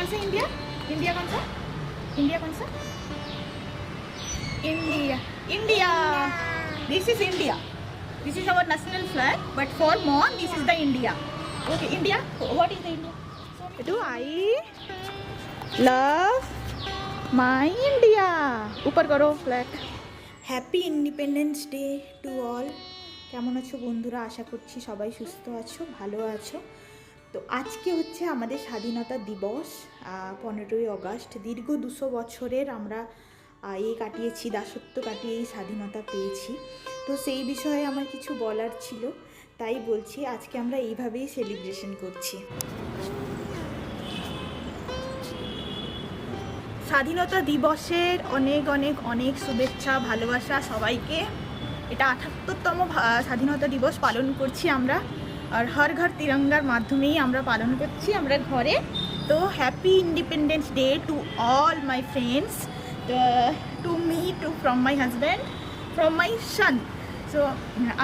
कौन सा India? India कौन सा? इंडिया कौन सा? India India this is India. This is our national flag, but for Mon, this is the India. Okay, India. What is the India? Do I love my India? ऊपर करो flag. Happy Independence Day to all. কেমন আছো বন্ধুরা? আশা করছি সবাই সুস্থ আছো, ভালো আছো। তো আজকে হচ্ছে আমাদের স্বাধীনতা দিবস, 15ই আগস্ট। দীর্ঘ 200 বছরের আমরা কাটিয়েছি, দাসত্ব কাটিয়ে এই স্বাধীনতা পেয়েছি। তো সেই বিষয়ে আমার কিছু বলার ছিল, তাই বলছি আজকে আমরা এইভাবেই সেলিব্রেশন করছি। স্বাধীনতা দিবসের অনেক অনেক অনেক শুভেচ্ছা, ভালোবাসা সবাইকে। এটা 78তম স্বাধীনতা দিবস পালন করছি আমরা, আর হর ঘর তিরঙ্গার মাধ্যমেই আমরা পালন করছি আমরা ঘরে। তো happy independence day to all my friends, to me, to from my husband, from my son. So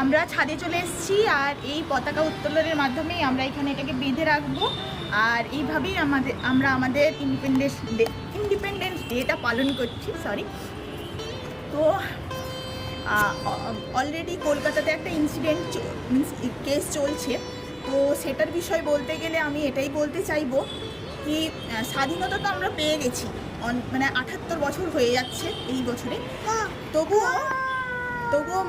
আমরা ছাদে চলে এসেছি, আর এই পতাকা উত্তোলনের মাধ্যমেই আমরা এখানে এটাকে বেঁধে রাখবো। আর এইভাবেই আমরা আমাদের ইন্ডিপেন্ডেন্স ডেটা পালন করছি। তো অলরেডি কলকাতাতে একটা ইনসিডেন্ট কেস চলছে। তো সেটার বিষয় বলতে গেলে আমি এটাই বলতে চাইবো কি, স্বাধীনতা তো আমরা পেয়ে গেছি, মানে 78 বছর হয়ে যাচ্ছে এই বছরে। তবুও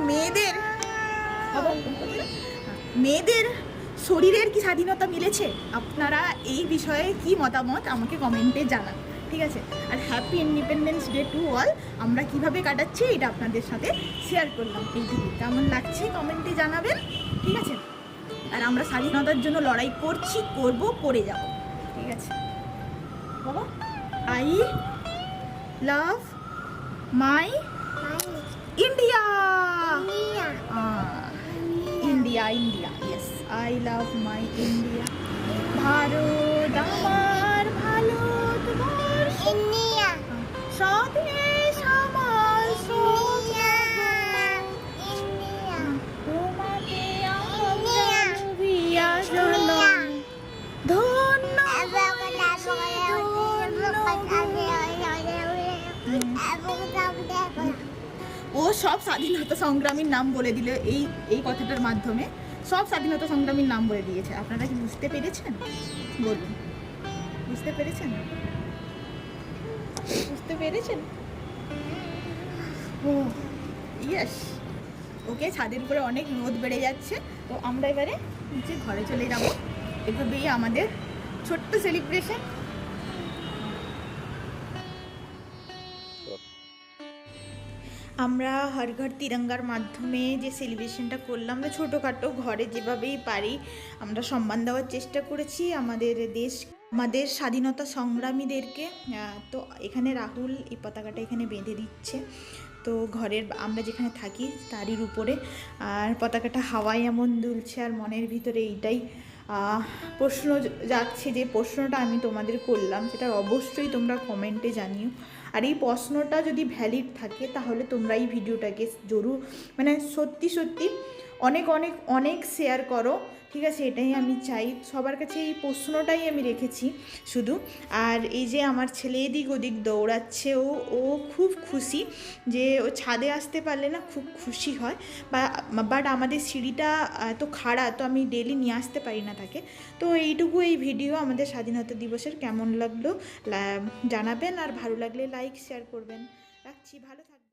মেয়েদের শরীরের কি স্বাধীনতা মিলেছে? আপনারা এই বিষয়ে কি মতামত আমাকে কমেন্টে জানান, ঠিক আছে? আর happy independence day to all. আমরা কিভাবে কাটাচ্ছি এটা আপনাদের সাথে শেয়ার করলাম। এইটুকু কেমন লাগছে কমেন্টে জানাবেন, ঠিক আছে? আর আমরা স্বাধীনতার জন্য লড়াই করছি, করব, করে যাব, ঠিক আছে বাবা? I love my India. India India yes, I love my India. Bharat আমার ভারতবর্ষ, স্বদেশ আমার তোমাকে ও সব স্বাধীনতা সংগ্রামীর নাম বলে দিল এই কথাটার মাধ্যমে। সব স্বাধীনতা সংগ্রামীর নাম বলে দিয়েছে। আপনারা কি বুঝতে পেরেছেন? বলুন, বুঝতে পেরেছেন? বুঝতে পেরেছেন? ও ইয়েস। ওকে, ছাদের উপরে অনেক রোদ বেড়ে যাচ্ছে, তো আমরা এবারে নিচে ঘরে চলে যাব। এভাবেই আমাদের ছোট্ট সেলিব্রেশন। আমরা হর ঘর তিরঙ্গার মাধ্যমে যে সেলিব্রেশনটা করলাম, আমরা ছোটোখাটো ঘরে যেভাবেই পারি আমরা সম্মান দেওয়ার চেষ্টা করেছি আমাদের স্বাধীনতা সংগ্রামীদেরকে। তো এখানে রাহুল এই পতাকাটা এখানে বেঁধে দিচ্ছে, তো ঘরের আমরা যেখানে থাকি তারই উপরে। আর পতাকাটা হাওয়ায় এমন দুলছে, আর মনের ভিতরে এইটাই প্রশ্ন যাচ্ছে, যে প্রশ্নটা আমি তোমাদের করলাম সেটা অবশ্যই তোমরা কমেন্টে জানিও। আর এই প্রশ্নটা যদি ভ্যালিড থাকে তাহলে তোমরা এই ভিডিওটাকে জরুর, মানে সত্যি সত্যি অনেক অনেক অনেক শেয়ার করো, ঠিক আছে? এটাই আমি চাই, সবার কাছে এই প্রশ্নটাই আমি রেখেছি শুধু। আর এই যে আমার ছেলে এদিক ওদিক দৌড়াচ্ছে, ও খুব খুশি, যে ও ছাদে আসতে পারলে না খুব খুশি হয়। বাট আমাদের সিঁড়িটা এত খাড়া, তো আমি ডেলি নিয়ে আসতে পারি না তাকে। তো এইটুকু এই ভিডিও আমাদের স্বাধীনতা দিবসের। কেমন লাগলো জানাবেন, আর ভালো লাগলে লাইক শেয়ার করবেন। রাখছি, ভালো থাকবেন।